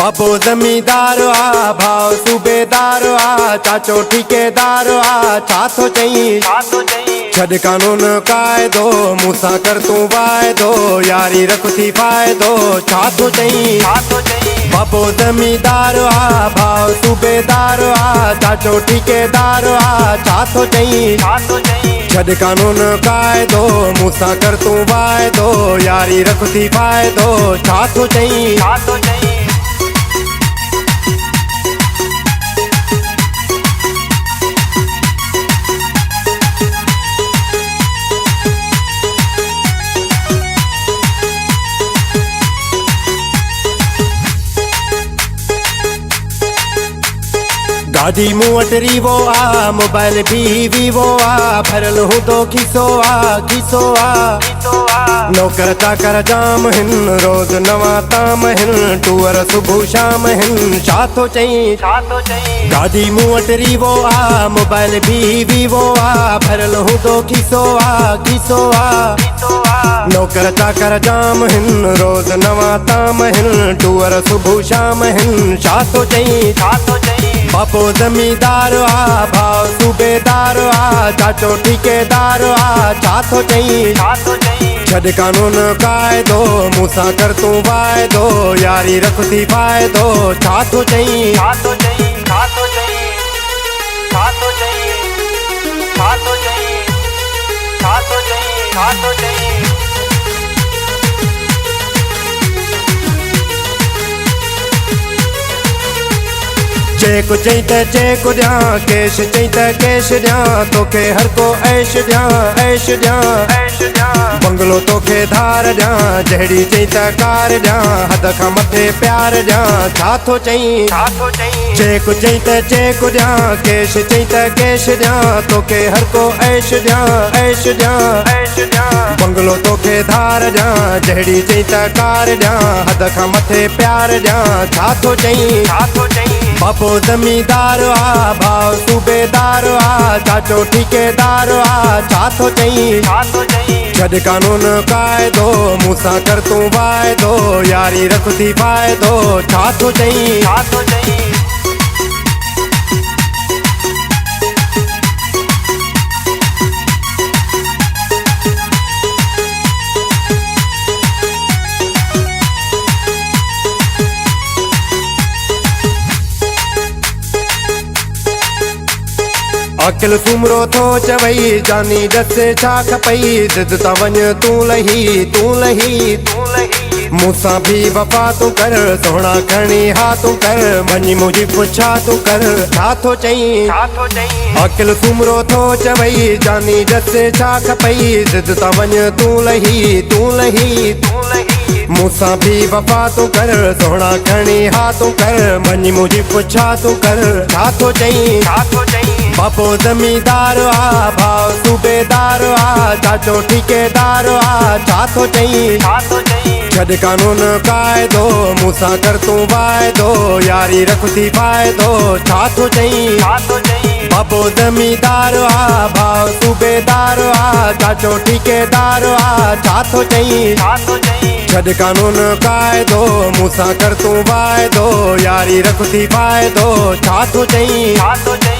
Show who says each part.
Speaker 1: बापो ज़मींदार आ, भाउ सूबेदार आ, चाचो ठेकेदार आ, छा थो चईं? छॾ कानून क़ाइदो, मूंसां कर तूं वाइदो, यारी रख थी फ़ाइदो, छा थो चईं? बापो ज़मींदार आ, भाउ सूबेदार आ, चाचो ठेकेदार आ, छा थो चईं? छॾ कानून क़ाइदो, मूंसां कर तूं वाइदो, यारी रख थी फ़ाइदो, छा थो चईं? गाड़ी मूं वटि रीवो आ, मोबाइल भी वीवो आ, भरियल हूंदो खीसो आ, खीसो आ। नौकर चाकर जाम हिन, रोज़ नवां ताम हिन, टूअर सुबुह शाम हिन, छा थो चईं? गाड़ी मूं वटि रीवो आ, मोबाइल भी वीवो आ, भरियल हूंदो खीसो आ, खीसो आ। नौकर चाकर जाम हिन, रोज़ नवां ताम हिन, टूअर सुबुह शाम हिन, छा थो चईं? बापो ज़मींदार आ, भाउ सूबेदार आ, चाचो ठेकेदार आ, छा थो चईं? छॾ कानून क़ाइदो, मूंसां कर तूं वाइदो, यारी रख थी फ़ाइदो, छा थो चईं? चेक चई त चेक ॾियां, कैश चई त कैश ॾियां, तोखे हर को ऐश ॾियां, ऐश ॾियां। बंगलो तोखे धार ॾियां, जहिड़ी चई त कार ॾियां, हद खां मथे प्यार ॾियां, छा थो चईं? चेक चई त चेक ॾियां, कैश चई त कैश ॾियां, तोखे हर को ऐश ॾियां, ऐश ॾियां। बंगलो तोखे धार ॾियां, जहिड़ी चई त कार ॾियां, हद खां मथे प्यार ॾियां, छा थो चईं? बापो ज़मींदार आ, भाउ सूबेदार आ, चाचो ठेकेदार आ, छा थो चईं? छॾ कानून क़ाइदो, मूंसां कर तूं वाइदो, यारी रख थी फ़ाइदो, छा थो चईं? अकिल सुमरो थो चवई, जानी ॾसे छा खपई, ज़िद तां वञ तूं लही, मूंसां भी वफ़ा तूं कर, सोहणा खणी हा तूं कर, वञी मुंहिंजी पुछा तूं कर, छा थो चईं? अकिल सुमरो थो चवई, जानी ॾसे छा खपई, ज़िद तां वञ तूं लही, मूंसां भी वफ़ा तूं कर, सोहणा खणी हा तूं कर, वञी मुंहिंजी पुछा तूं कर, छा थो चईं? बापो ज़मींदार आ, भाउ सूबेदार आ, चाचो ठेकेदार आ, छा थो चईं? छॾ कानून क़ाइदो, मूंसां कर तूं वाइदो, यारी रख थी फ़ाइदो, छा थो चईं? बापो ज़मींदार आ, भाउ सूबेदार आ, चाचो ठेकेदार आ, छा थो चईं? छॾ कानून क़ाइदो, मूंसां कर तूं वाइदो, यारी रख थी फ़ाइदो, छा थो चईं?